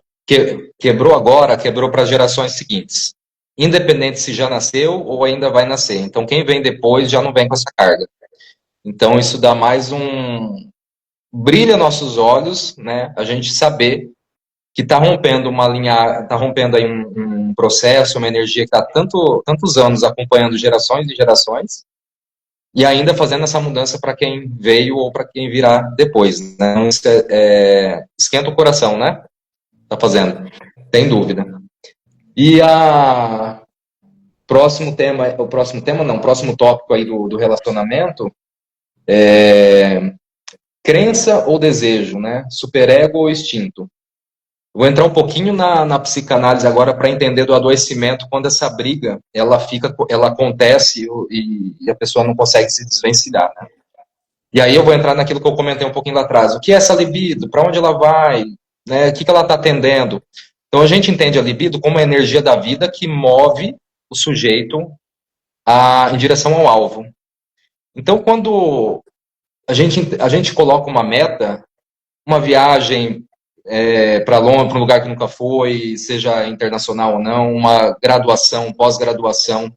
Quebrou agora, quebrou para as gerações seguintes. independente se já nasceu ou ainda vai nascer. Então, quem vem depois já não vem com essa carga. Então, isso dá mais brilha nossos olhos, né? A gente saber que está rompendo uma linha, está rompendo aí um processo, uma energia que está tantos anos acompanhando gerações e gerações, e ainda fazendo essa mudança para quem veio ou para quem virá depois, né? Então, isso esquenta o coração, né? Tá fazendo, sem dúvida. E o próximo tópico aí do relacionamento é crença ou desejo, né? Superego ou instinto. Vou entrar um pouquinho na psicanálise agora para entender do adoecimento, quando essa briga ela acontece e a pessoa não consegue se desvencilhar, né? E aí eu vou entrar naquilo que eu comentei um pouquinho lá atrás. O que é essa libido? Para onde ela vai? Né? O que ela está atendendo? Então a gente entende a libido como a energia da vida que move o sujeito em direção ao alvo. Então quando a gente coloca uma meta, uma viagem para longe, para um lugar que nunca foi, seja internacional ou não, uma graduação, pós-graduação,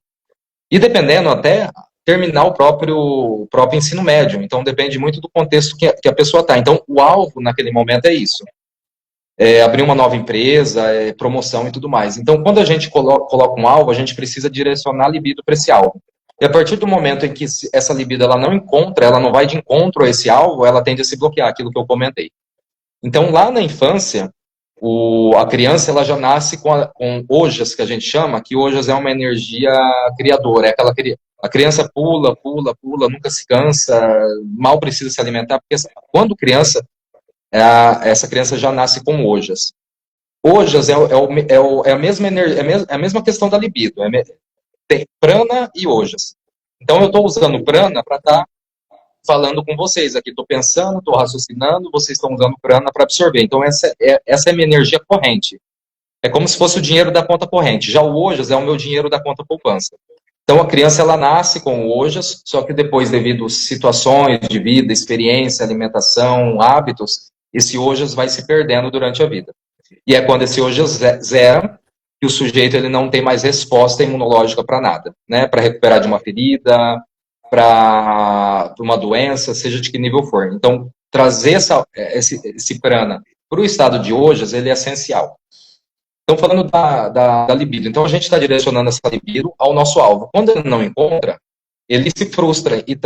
e dependendo até terminar o próprio ensino médio. Então depende muito do contexto que a pessoa está. Então o alvo naquele momento é isso. Abrir uma nova empresa, promoção e tudo mais. Então, quando a gente coloca um alvo, a gente precisa direcionar a libido para esse alvo. E a partir do momento em que essa libido ela não vai de encontro a esse alvo, ela tende a se bloquear, aquilo que eu comentei. Então, lá na infância, a criança ela já nasce com ojas, que a gente chama, que ojas é uma energia criadora. A criança pula, pula, pula, nunca se cansa, mal precisa se alimentar, porque quando criança, essa criança já nasce com ojas. Ojas é a mesma energia, é a mesma questão da libido. Tem prana e ojas. Então eu estou usando prana para estar falando com vocês aqui. Estou pensando, estou raciocinando, vocês estão usando prana para absorver. Então essa é a minha energia corrente. É como se fosse o dinheiro da conta corrente. Já o ojas é o meu dinheiro da conta poupança. Então a criança ela nasce com ojas, só que depois, devido a situações de vida, experiência, alimentação, hábitos, esse ojas vai se perdendo durante a vida. E é quando esse ojas zera que o sujeito ele não tem mais resposta imunológica para nada, né? Para recuperar de uma ferida, para uma doença, seja de que nível for. Então, trazer esse prana para o estado de ojas, ele é essencial. Então, falando da libido. Então, a gente está direcionando essa libido ao nosso alvo. Quando ele não encontra, ele se frustra e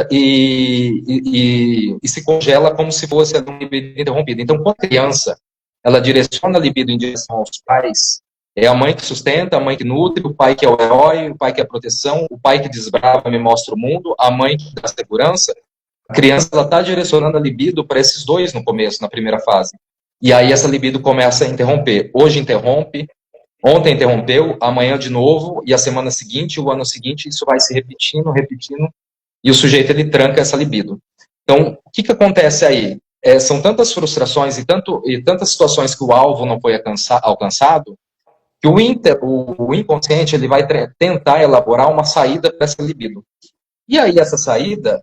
se congela como se fosse uma libido interrompida. Então, quando a criança ela direciona a libido em direção aos pais, é a mãe que sustenta, a mãe que nutre, o pai que é o herói, o pai que é a proteção, o pai que desbrava, me mostra o mundo, a mãe que dá segurança. A criança está direcionando a libido para esses dois no começo, na primeira fase. E aí essa libido começa a interromper. Hoje interrompe, ontem interrompeu, amanhã de novo, e a semana seguinte, o ano seguinte, isso vai se repetindo, e o sujeito ele tranca essa libido. Então, o que acontece aí? São tantas frustrações e tantas situações que o alvo não foi alcançado, que o inconsciente ele vai tentar elaborar uma saída para essa libido. E aí essa saída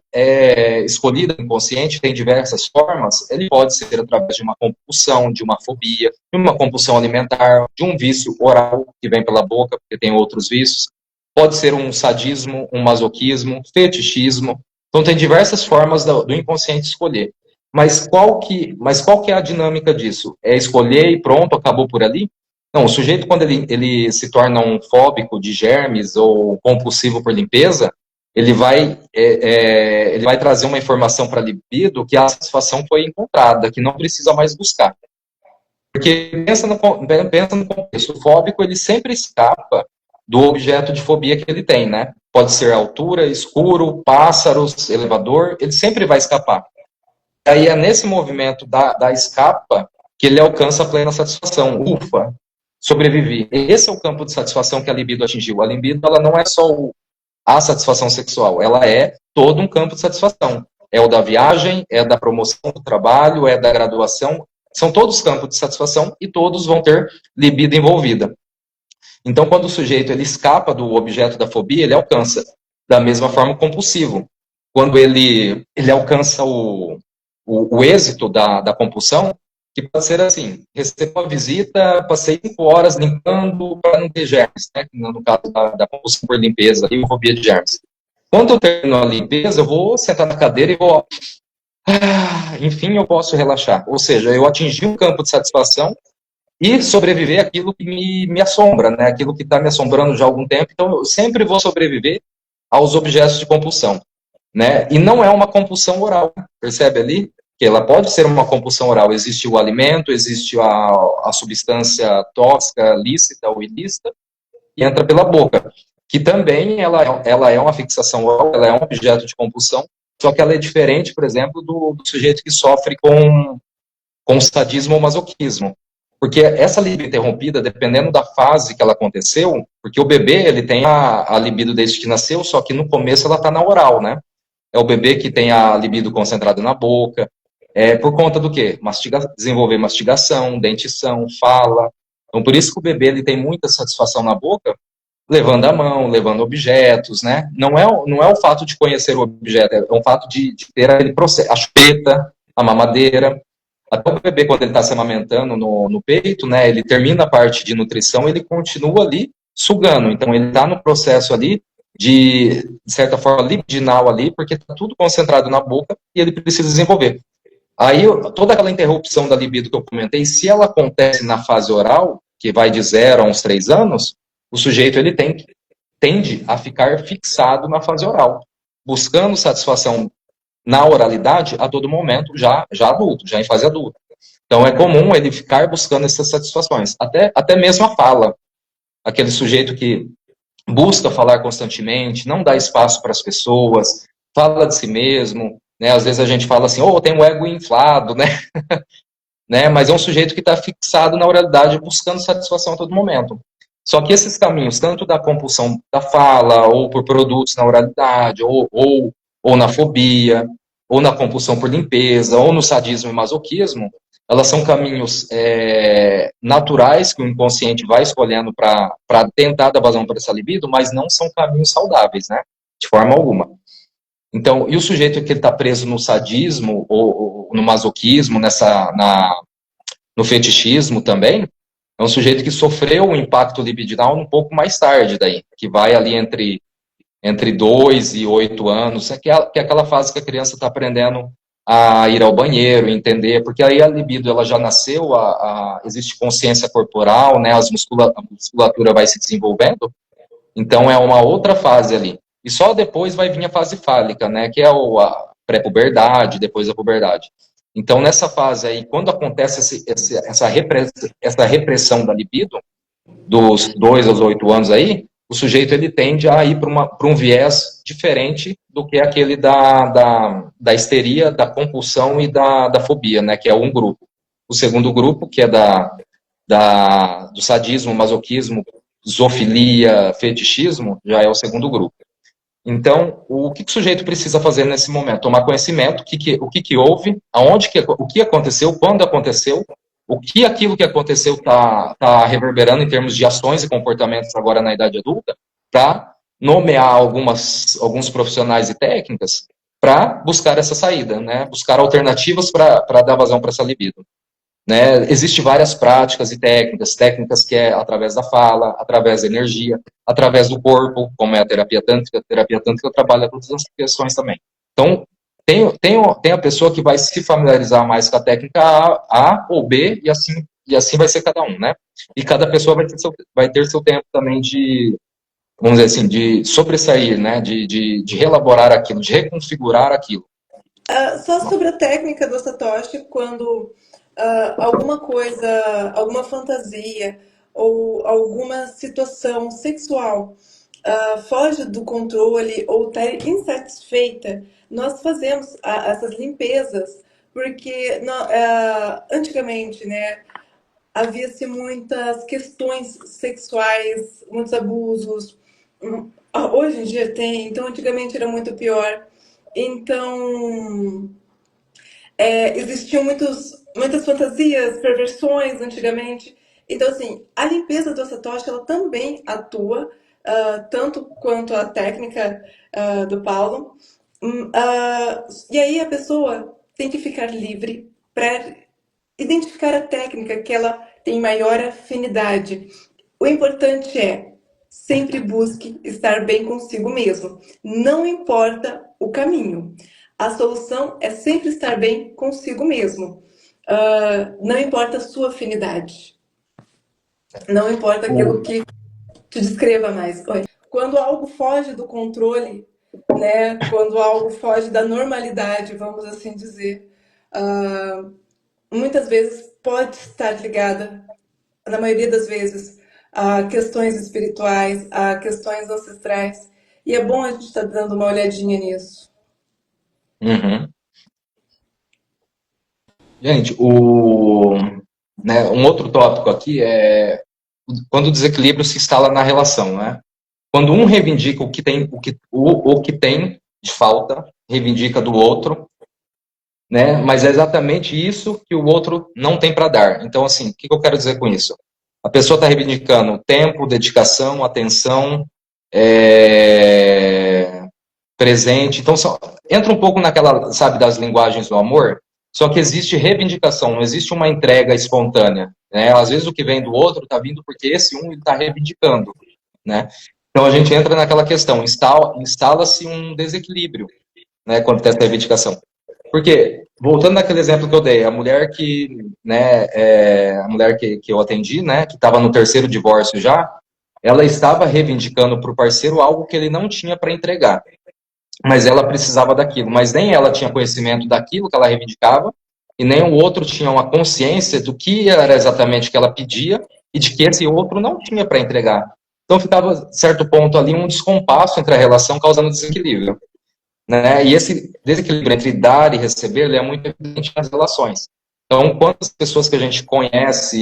escolhida no inconsciente tem diversas formas. Ele pode ser através de uma compulsão, de uma fobia, de uma compulsão alimentar, de um vício oral que vem pela boca, porque tem outros vícios. Pode ser um sadismo, um masoquismo, fetichismo. Então tem diversas formas do inconsciente escolher. Mas qual que é a dinâmica disso? É escolher e pronto, acabou por ali? Não, o sujeito, quando ele se torna um fóbico de germes ou compulsivo por limpeza, ele vai trazer uma informação para a libido que a satisfação foi encontrada, que não precisa mais buscar. Porque pensa no contexto, o fóbico ele sempre escapa do objeto de fobia que ele tem, né? Pode ser altura, escuro, pássaros, elevador, ele sempre vai escapar. Aí é nesse movimento da escapa que ele alcança a plena satisfação. Ufa, sobrevivi. Esse é o campo de satisfação que a libido atingiu. A libido ela não é só a satisfação sexual, ela é todo um campo de satisfação. É o da viagem, é da promoção do trabalho, é da graduação. São todos campos de satisfação e todos vão ter libido envolvida. Então, quando o sujeito ele escapa do objeto da fobia, ele alcança. Da mesma forma o compulsivo. Quando ele alcança o êxito da compulsão, que pode ser assim, recebo uma visita, passei 5 horas limpando para não ter germes, né? No caso da compulsão por limpeza e fobia de germes. Quando eu termino a limpeza, eu vou sentar na cadeira e vou, enfim, eu posso relaxar. Ou seja, eu atingi um campo de satisfação e sobreviver àquilo que me assombra, né? Aquilo que está me assombrando já há algum tempo. Então, eu sempre vou sobreviver aos objetos de compulsão, né? E não é uma compulsão oral, percebe ali? Que ela pode ser uma compulsão oral. Existe o alimento, existe a substância tóxica, lícita ou ilícita, e entra pela boca. Que também ela é uma fixação oral, ela é um objeto de compulsão, só que ela é diferente, por exemplo, do sujeito que sofre com sadismo ou masoquismo. Porque essa libido interrompida, dependendo da fase que ela aconteceu, porque o bebê, ele tem a libido desde que nasceu, só que no começo ela está na oral, né? É o bebê que tem a libido concentrada na boca. É por conta do quê? Desenvolver mastigação, dentição, fala. Então, por isso que o bebê ele tem muita satisfação na boca, levando a mão, levando objetos, né? Não é o fato de conhecer o objeto, é um fato de ter aquele processo, a chupeta, a mamadeira. Até o bebê, quando ele está se amamentando no peito, né, ele termina a parte de nutrição, ele continua ali sugando. Então, ele está no processo ali de certa forma, libidinal ali, porque está tudo concentrado na boca e ele precisa desenvolver. Aí, toda aquela interrupção da libido que eu comentei, se ela acontece na fase oral, que vai de 0 a uns 3 anos, o sujeito ele tende a ficar fixado na fase oral, buscando satisfação na oralidade a todo momento, já adulto, já em fase adulta. Então, é comum ele ficar buscando essas satisfações, até mesmo a fala. Aquele sujeito que busca falar constantemente, não dá espaço para as pessoas, fala de si mesmo, né? Às vezes a gente fala assim, tem um ego inflado, né? Né? Mas é um sujeito que está fixado na oralidade, buscando satisfação a todo momento. Só que esses caminhos, tanto da compulsão da fala, ou por produtos na oralidade, ou na fobia, ou na compulsão por limpeza, ou no sadismo e masoquismo, elas são caminhos naturais que o inconsciente vai escolhendo para tentar dar vazão para essa libido, mas não são caminhos saudáveis, né? De forma alguma. Então, e o sujeito que está preso no sadismo ou no masoquismo, no fetichismo também, é um sujeito que sofreu o impacto libidinal um pouco mais tarde daí, que vai ali entre 2 e 8 anos, que é aquela fase que a criança está aprendendo a ir ao banheiro, entender, porque aí a libido ela já nasceu, existe consciência corporal, né, a musculatura vai se desenvolvendo, então é uma outra fase ali. E só depois vai vir a fase fálica, né, que é a pré-puberdade, depois a puberdade. Então, nessa fase aí, quando acontece essa repressão da libido, dos 2 aos 8 anos aí, o sujeito ele tende a ir para um viés diferente do que aquele da histeria, da compulsão e da fobia, né, que é um grupo. O segundo grupo, que é do sadismo, masoquismo, zoofilia, fetichismo, já é o segundo grupo. Então, o que o sujeito precisa fazer nesse momento? Tomar conhecimento, o que houve, o que aconteceu, quando aconteceu, o que aquilo que aconteceu está reverberando em termos de ações e comportamentos agora na idade adulta, para nomear alguns profissionais e técnicas para buscar essa saída, né? Buscar alternativas para dar vazão para essa libido. Né? Existem várias práticas e técnicas que é através da fala, através da energia, através do corpo, como é a terapia tântrica trabalha todas as questões também. Então, tem a pessoa que vai se familiarizar mais com a técnica A ou B, e assim vai ser cada um, né? E cada pessoa vai ter seu tempo também vamos dizer assim, de sobressair, né? De reelaborar aquilo, de reconfigurar aquilo. Só sobre a técnica do Satoshi, quando alguma coisa, alguma fantasia ou alguma situação sexual foge do controle ou está insatisfeita, nós fazemos essas limpezas, porque antigamente, né, havia-se muitas questões sexuais, muitos abusos. Hoje em dia tem, então antigamente era muito pior. Então, existiam muitas fantasias, perversões antigamente. Então, assim, a limpeza do Satoshi, ela também atua, tanto quanto a técnica do Paulo. E aí a pessoa tem que ficar livre para identificar a técnica que ela tem maior afinidade. O importante é sempre busque estar bem consigo mesmo. Não importa o caminho. A solução é sempre estar bem consigo mesmo. Não importa a sua afinidade. Não importa aquilo que te descreva mais. Oi. Quando algo foge do controle, né? Quando algo foge da normalidade, vamos assim dizer, muitas vezes pode estar ligada, na maioria das vezes, a questões espirituais, a questões ancestrais. E é bom a gente estar dando uma olhadinha nisso. Uhum. Gente, né, um outro tópico aqui é quando o desequilíbrio se instala na relação, né? Quando um reivindica o que tem, o que tem de falta, reivindica do outro, né? Mas é exatamente isso que o outro não tem para dar. Então, assim, o que eu quero dizer com isso? A pessoa está reivindicando tempo, dedicação, atenção, presente. Então, entra um pouco naquela, sabe, das linguagens do amor, só que existe reivindicação, não existe uma entrega espontânea. Né? Às vezes o que vem do outro está vindo porque esse um está reivindicando. Né? Então a gente entra naquela questão, instala-se um desequilíbrio, né, quando tem essa reivindicação. Porque, voltando naquele exemplo que eu dei, a mulher que, né, a mulher que eu atendi, né, que estava no terceiro divórcio já, ela estava reivindicando para o parceiro algo que ele não tinha para entregar. Mas ela precisava daquilo. Mas nem ela tinha conhecimento daquilo que ela reivindicava, e nem o outro tinha uma consciência do que era exatamente que ela pedia, e de que esse outro não tinha para entregar. Então ficava, certo ponto ali, um descompasso entre a relação, causando desequilíbrio. Né? E esse desequilíbrio entre dar e receber, ele é muito evidente nas relações. Então, quantas pessoas que a gente conhece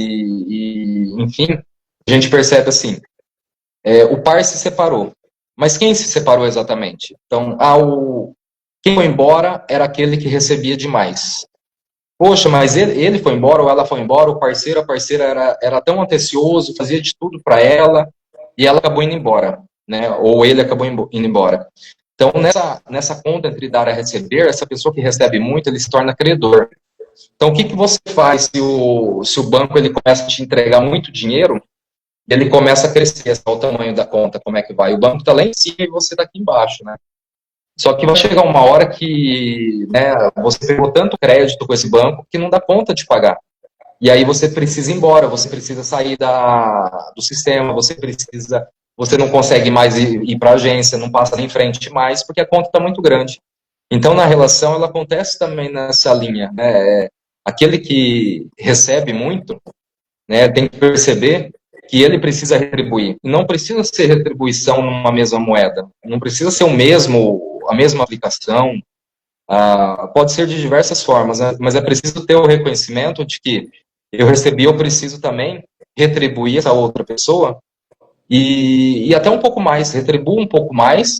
enfim, a gente percebe assim, o par se separou. Mas quem se separou exatamente? Então, quem foi embora era aquele que recebia demais. Poxa, mas ele foi embora ou ela foi embora, o parceiro, a parceira era tão atencioso, fazia de tudo para ela, e ela acabou indo embora, né? Ou ele acabou indo embora. Então, nessa conta entre dar e receber, essa pessoa que recebe muito, ele se torna credor. Então, o que você faz se o banco ele começa a te entregar muito dinheiro, ele começa a crescer, o tamanho da conta, como é que vai? O banco está lá em cima e você está aqui embaixo, né? Só que vai chegar uma hora que, né, você pegou tanto crédito com esse banco que não dá conta de pagar. E aí você precisa ir embora, você precisa sair do sistema, você não consegue mais ir para a agência, não passa em frente mais, porque a conta está muito grande. Então, na relação, ela acontece também nessa linha. Né? Aquele que recebe muito, né, tem que perceber que ele precisa retribuir. Não precisa ser retribuição numa mesma moeda. Não precisa ser a mesma aplicação. Pode ser de diversas formas, né? Mas é preciso ter o reconhecimento de que eu recebi, eu preciso também retribuir essa outra pessoa e até um pouco mais, retribuo um pouco mais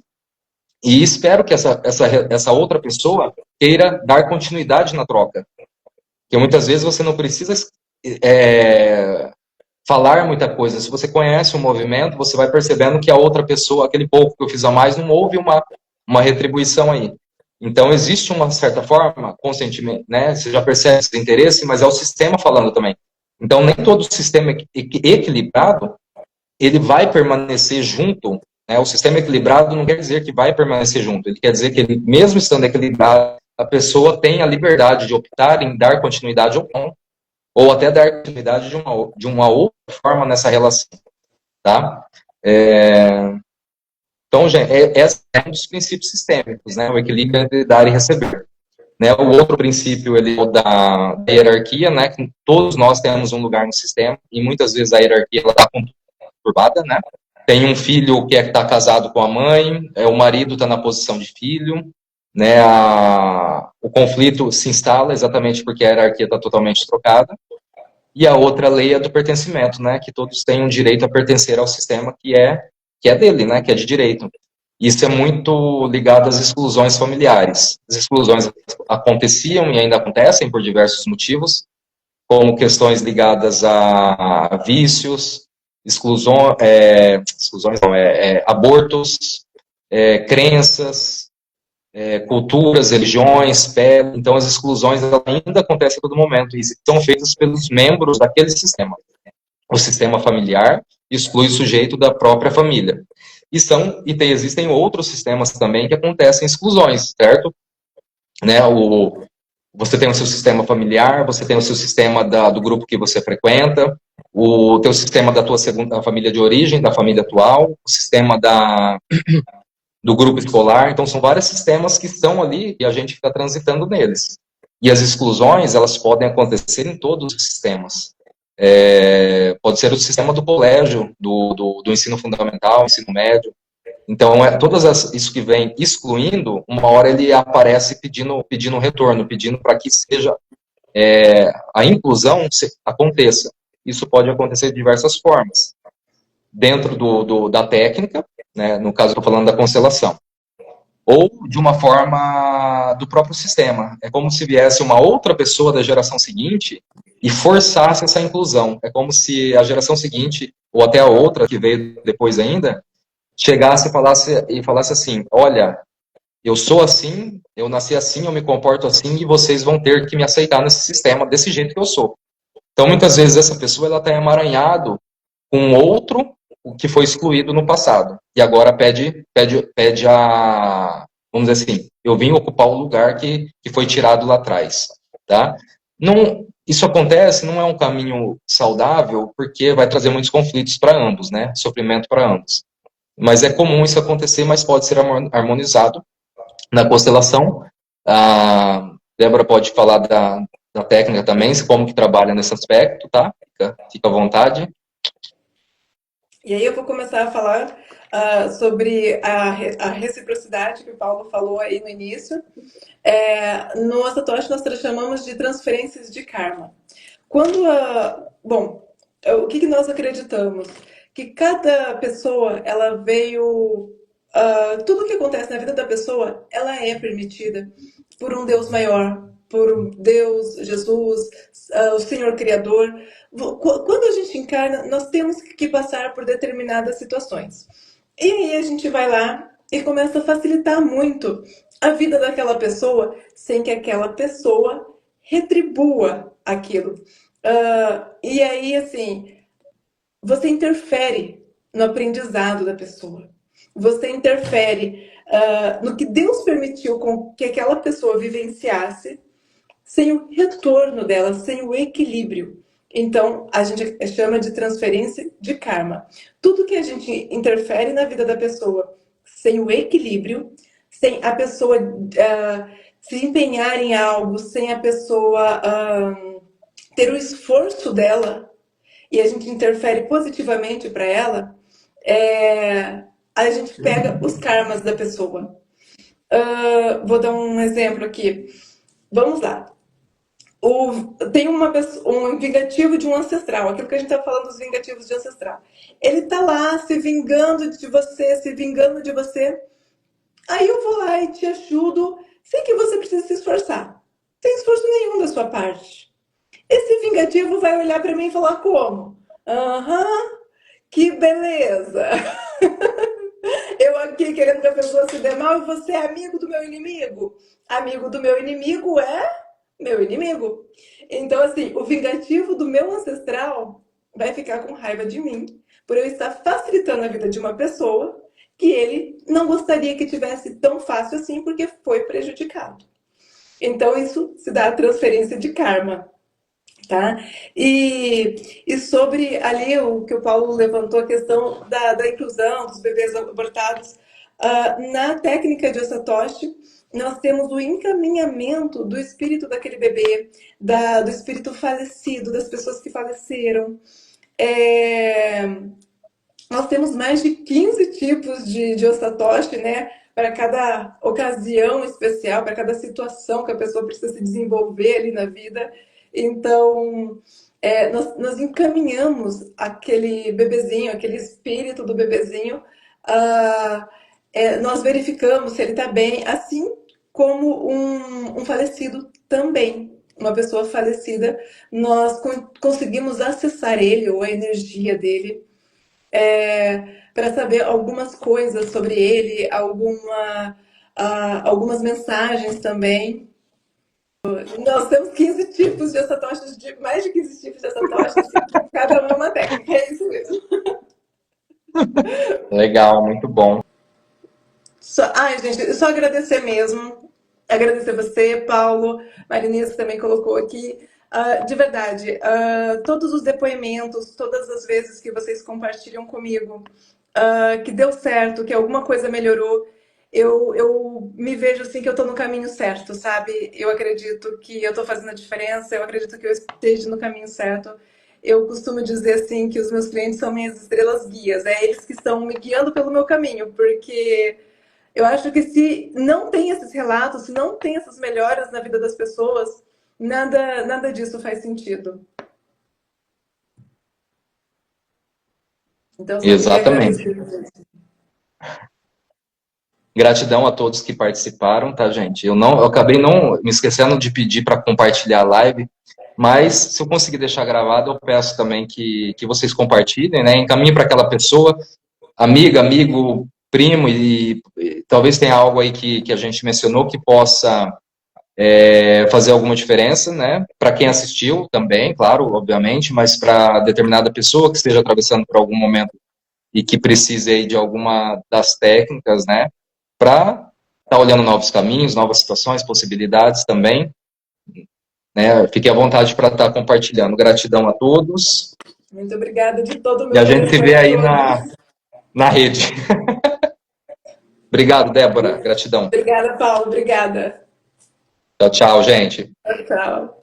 e espero que essa outra pessoa queira dar continuidade na troca. Porque muitas vezes você não precisa falar muita coisa. Se você conhece o movimento, você vai percebendo que a outra pessoa, aquele pouco que eu fiz a mais, não houve uma retribuição aí. Então, existe uma certa forma, consentimento, né? Você já percebe esse interesse, mas é o sistema falando também. Então, nem todo sistema equilibrado, ele vai permanecer junto, né? O sistema equilibrado não quer dizer que vai permanecer junto, ele quer dizer que ele, mesmo estando equilibrado, a pessoa tem a liberdade de optar em dar continuidade ou não, ou até dar continuidade de uma outra forma nessa relação, tá? Então, gente, esse é um dos princípios sistêmicos, né? O equilíbrio entre dar e receber. Né? O outro princípio ele é da hierarquia, né? Que todos nós temos um lugar no sistema e muitas vezes a hierarquia está conturbada, né? Tem um filho que está casado com a mãe, o marido está na posição de filho, né? O conflito se instala exatamente porque a hierarquia está totalmente trocada. E a outra lei é do pertencimento, né? Que todos têm um direito a pertencer ao sistema que é dele, né? Que é de direito. Isso é muito ligado às exclusões familiares. As exclusões aconteciam e ainda acontecem por diversos motivos, como questões ligadas a vícios, abortos, crenças, culturas, religiões, pele. Então, as exclusões ainda acontecem a todo momento e são feitas pelos membros daquele sistema. O sistema familiar exclui o sujeito da própria família. Existem outros sistemas também que acontecem exclusões, certo? Né, você tem o seu sistema familiar, você tem o seu sistema do grupo que você frequenta, o teu sistema da tua segunda família de origem, da família atual, o sistema do grupo escolar. Então, são vários sistemas que estão ali e a gente fica transitando neles. E as exclusões, elas podem acontecer em todos os sistemas. Pode ser o sistema do colégio, do ensino fundamental, ensino médio. Então, isso que vem excluindo, uma hora ele aparece pedindo retorno, pedindo para que seja a inclusão aconteça. Isso pode acontecer de diversas formas. Dentro da técnica, né, no caso, estou falando da constelação, ou de uma forma do próprio sistema. É como se viesse uma outra pessoa da geração seguinte e forçasse essa inclusão. É como se a geração seguinte, ou até a outra que veio depois ainda, chegasse e falasse assim: olha, eu sou assim, eu nasci assim, eu me comporto assim, e vocês vão ter que me aceitar nesse sistema desse jeito que eu sou. Então, muitas vezes, essa pessoa ela está emaranhado com outro que foi excluído no passado. E agora pede vamos dizer assim, eu vim ocupar o lugar que foi tirado lá atrás. Tá? Isso acontece, não é um caminho saudável, porque vai trazer muitos conflitos para ambos, né? Sofrimento para ambos. Mas é comum isso acontecer, mas pode ser harmonizado na constelação. A Débora pode falar da técnica também, como que trabalha nesse aspecto, tá? Fica à vontade. E aí eu vou começar a falar sobre a reciprocidade que o Paulo falou aí no início. No Satoshi nós chamamos de transferências de karma. Bom, o que nós acreditamos? Que cada pessoa, ela veio... tudo que acontece na vida da pessoa, ela é permitida por um Deus maior, por Deus, Jesus, o Senhor Criador. Quando a gente encarna, nós temos que passar por determinadas situações. E aí a gente vai lá e começa a facilitar muito a vida daquela pessoa, sem que aquela pessoa retribua aquilo. E aí, assim, você interfere no aprendizado da pessoa. Você interfere no que Deus permitiu que aquela pessoa vivenciasse, sem o retorno dela, sem o equilíbrio. Então, a gente chama de transferência de karma. Tudo que a gente interfere na vida da pessoa sem o equilíbrio, sem a pessoa se empenhar em algo, sem a pessoa ter o esforço dela, e a gente interfere positivamente para ela, a gente pega os karmas da pessoa. Vou dar um exemplo aqui. Vamos lá. Tem um vingativo de um ancestral, aquilo que a gente está falando dos vingativos de ancestral. Ele está lá se vingando de você, se vingando de você. Aí eu vou lá e te ajudo, sem que você precise se esforçar. Sem esforço nenhum da sua parte. Esse vingativo vai olhar para mim e falar como? Que beleza! Eu aqui querendo que a pessoa se dê mal e você é amigo do meu inimigo. Amigo do meu inimigo é meu inimigo. Então, assim, o vingativo do meu ancestral vai ficar com raiva de mim por eu estar facilitando a vida de uma pessoa que ele não gostaria que tivesse tão fácil assim porque foi prejudicado. Então, isso se dá a transferência de karma. Tá? E sobre ali o que o Paulo levantou, a questão da inclusão dos bebês abortados, na técnica de Satoshi, nós temos o encaminhamento do espírito daquele bebê, do espírito falecido, das pessoas que faleceram. Nós temos mais de 15 tipos de Satoshi, né? Para cada ocasião especial, para cada situação que a pessoa precisa se desenvolver ali na vida. Então, nós encaminhamos aquele bebezinho, aquele espírito do bebezinho, nós verificamos se ele está bem, assim como um falecido também. Uma pessoa falecida, nós conseguimos acessar ele ou a energia dele para saber algumas coisas sobre ele, algumas mensagens também. Nós temos 15 tipos de satoshis, mais de 15 tipos de satoshis, assim, cada um é uma técnica, é isso mesmo. Legal, muito bom. Ai, gente, só agradecer mesmo. Agradecer você, Paulo, Marinês, que também colocou aqui. De verdade, todos os depoimentos, todas as vezes que vocês compartilham comigo, que deu certo, que alguma coisa melhorou, eu me vejo assim que eu estou no caminho certo, sabe? Eu acredito que eu estou fazendo a diferença, eu acredito que eu esteja no caminho certo. Eu costumo dizer assim que os meus clientes são minhas estrelas guias, é eles que estão me guiando pelo meu caminho, porque eu acho que se não tem esses relatos, se não tem essas melhoras na vida das pessoas, nada disso faz sentido. Então, eu só queria Exatamente. agradecer. Gratidão a todos que participaram, tá, gente? Eu acabei não me esquecendo de pedir para compartilhar a live, mas se eu conseguir deixar gravado, eu peço também que vocês compartilhem, né? Encaminhem para aquela pessoa, amiga, amigo, primo, e talvez tenha algo aí que a gente mencionou que possa fazer alguma diferença, né? Para quem assistiu também, claro, obviamente, mas para determinada pessoa que esteja atravessando por algum momento e que precise aí de alguma das técnicas, né? Para estar olhando novos caminhos, novas situações, possibilidades também. Né? Fique à vontade para estar compartilhando. Gratidão a todos. Muito obrigada de todo o E meu a gente se coração vê a aí todos. na rede. Obrigado, Débora. Gratidão. Obrigada, Paulo. Obrigada. Tchau, tchau, gente. Tchau, tchau.